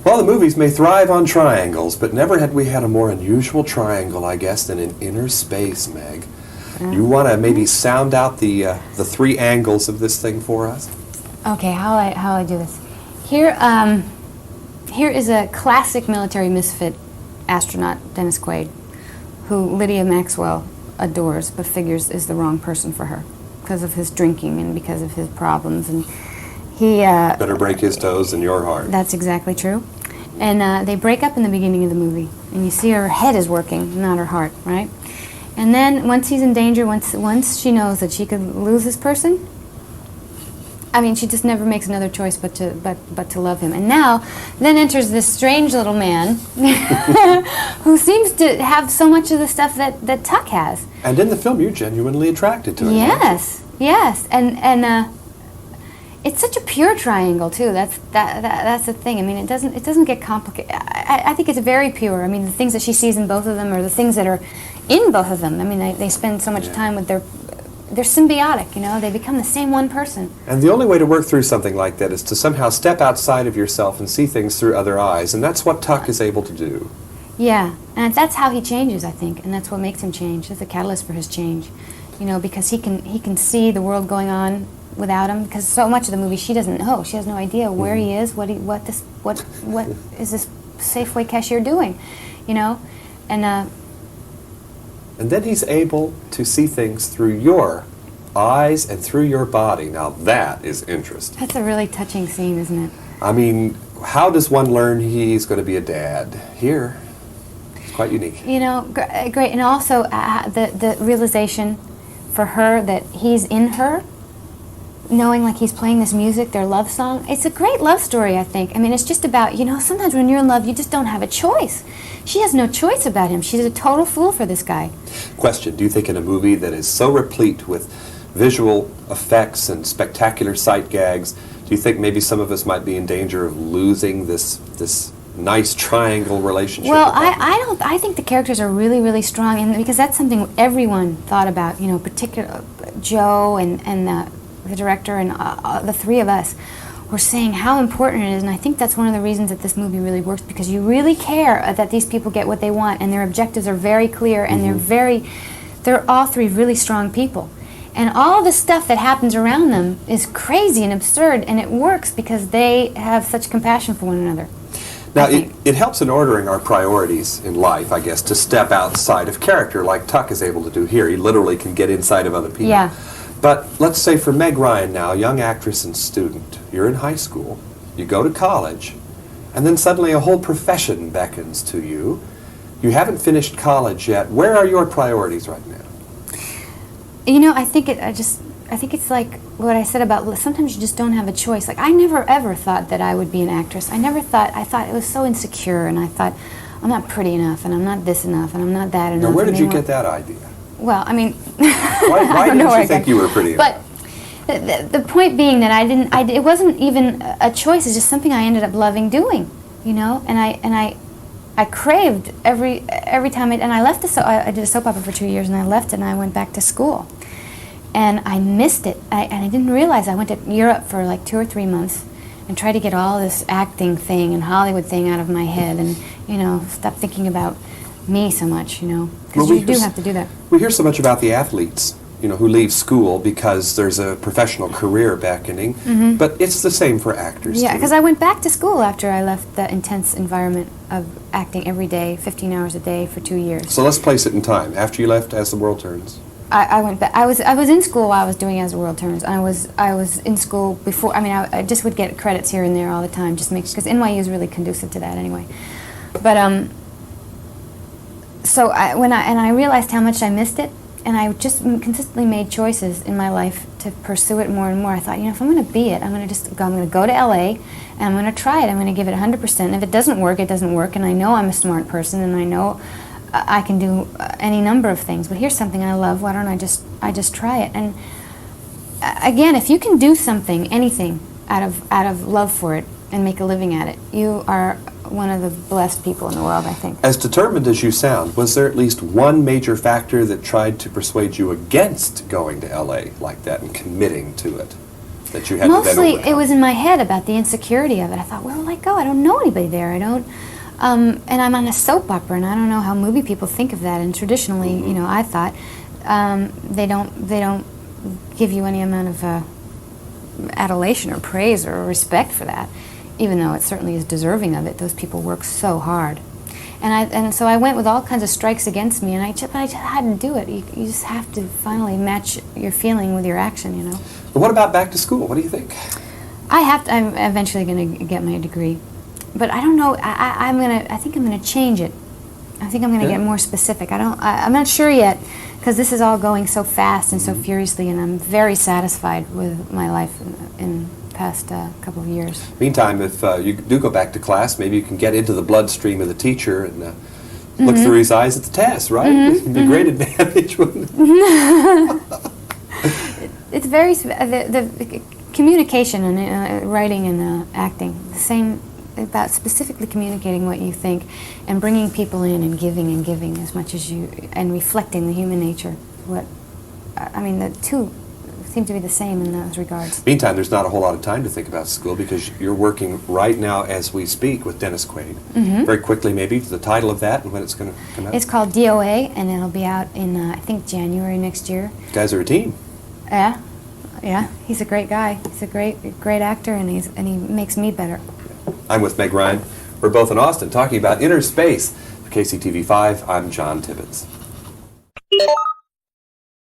Well, the movies may thrive on triangles, but never had we had a more unusual triangle, I guess, than in Innerspace, Meg. You want to maybe sound out the three angles of this thing for us? Okay, how I do this? Here is a classic military misfit astronaut, Dennis Quaid, who Lydia Maxwell adores, but figures is the wrong person for her because of his drinking and because of his problems, and he better break his toes than your heart. That's exactly true. And they break up in the beginning of the movie, and you see her head is working, not her heart, right? And then once he's in danger, once she knows that she could lose this person, I mean, she just never makes another choice but to love him. And now, then enters this strange little man who seems to have so much of the stuff that Tuck has. And in the film, you're genuinely attracted to him. Yes, yes, and it's such a pure triangle too. That's the thing. I mean, it doesn't get complicated. I think it's very pure. I mean, the things that she sees in both of them are the things that are in both of them. I mean, they spend so much time with they're symbiotic, you know, they become the same one person. And the only way to work through something like that is to somehow step outside of yourself and see things through other eyes, and that's what Tuck is able to do. Yeah, and that's how he changes, I think, and that's what makes him change. That's the catalyst for his change, you know, because he can see the world going on without him, because so much of the movie she doesn't know. She has no idea where he is, what is this Safeway cashier doing, you know, and then he's able to see things through your eyes and through your body. Now that is interesting. That's a really touching scene, isn't it? I mean, how does one learn he's going to be a dad? Here, it's quite unique. You know, great, and also the realization for her that he's in her, knowing like he's playing this music, their love song. It's a great love story, I think. I mean, it's just about, you know, sometimes when you're in love, you just don't have a choice. She has no choice about him. She's a total fool for this guy. Question, do you think in a movie that is so replete with visual effects and spectacular sight gags, do you think maybe some of us might be in danger of losing this nice triangle relationship? Well, I think the characters are really, really strong, and because that's something everyone thought about, you know, particularly Joe and the director and the three of us were saying how important it is, and I think that's one of the reasons that this movie really works, because you really care that these people get what they want, and their objectives are very clear, and they're all three really strong people. And all the stuff that happens around them is crazy and absurd, and it works because they have such compassion for one another. Now, it helps in ordering our priorities in life, I guess, to step outside of character like Tuck is able to do here. He literally can get inside of other people. Yeah. But let's say for Meg Ryan now, young actress and student, you're in high school, you go to college, and then suddenly a whole profession beckons to you. You haven't finished college yet. Where are your priorities right now? You know, I think it's like what I said about sometimes you just don't have a choice. Like, I never ever thought that I would be an actress. I thought it was so insecure, and I thought I'm not pretty enough, and I'm not this enough, and I'm not that enough. Now, where did you get that idea? Well, I mean, why didn't you think you were pretty enough? But the point being that it wasn't even a choice. It's just something I ended up loving doing, you know. And I craved every time. And I left I did a soap opera for 2 years, and I left it, and I went back to school, and I missed it. And I didn't realize I went to Europe for like 2 or 3 months, and tried to get all this acting thing and Hollywood thing out of my head, and you know, stop thinking about me so much, you know, because you do have to do that. We hear so much about the athletes, you know, who leave school because there's a professional career beckoning, but it's the same for actors. Yeah, because I went back to school after I left the intense environment of acting every day, 15 hours a day for 2 years. So let's place it in time. After you left As the World Turns. I went back. I was in school while I was doing As the World Turns. I was in school before. I mean, I just would get credits here and there all the time, just because NYU is really conducive to that anyway. But so when I realized how much I missed it, and I just consistently made choices in my life to pursue it more and more. I thought, you know, if I'm going to be it, I'm going to go to LA, and I'm going to try it. I'm going to give it 100%. And if it doesn't work, it doesn't work. And I know I'm a smart person, and I know I can do any number of things. But here's something I love. Why don't I just try it? And again, if you can do something, anything, out of love for it, and make a living at it. You are one of the blessed people in the world, I think. As determined as you sound, was there at least one major factor that tried to persuade you against going to LA like that and committing to it? That you had to then Mostly, overcome? it was in my head about the insecurity of it. I thought, where will I go? I don't know anybody there. I don't, and I'm on a soap opera, and I don't know how movie people think of that. And traditionally, you know, I thought they don't give you any amount of adulation or praise or respect for that, even though it certainly is deserving of it. Those people work so hard. And so I went with all kinds of strikes against me, and I just had to do it. You just have to finally match your feeling with your action, you know. But what about back to school? What do you think? I'm eventually going to get my degree, but I don't know. I think I'm going to change it. I think I'm going to get more specific. I'm not sure yet, because this is all going so fast and so furiously, and I'm very satisfied with my life in past couple of years. Meantime, if you do go back to class, maybe you can get into the bloodstream of the teacher and look through his eyes at the test, right? It'd be a great advantage, wouldn't it? It's very the communication and writing and acting, the same, about specifically communicating what you think and bringing people in and giving as much as you, and reflecting the human nature. The two seem to be the same in those regards. Meantime, there's not a whole lot of time to think about school because you're working right now as we speak with Dennis Quaid. Very quickly, maybe, the title of that and when it's going to come out. It's called DOA, and it'll be out in, I think, January next year. You guys are a team. Yeah, he's a great guy. He's a great actor, and he makes me better. I'm with Meg Ryan. We're both in Austin talking about Innerspace. For KCTV5, I'm John Tibbetts.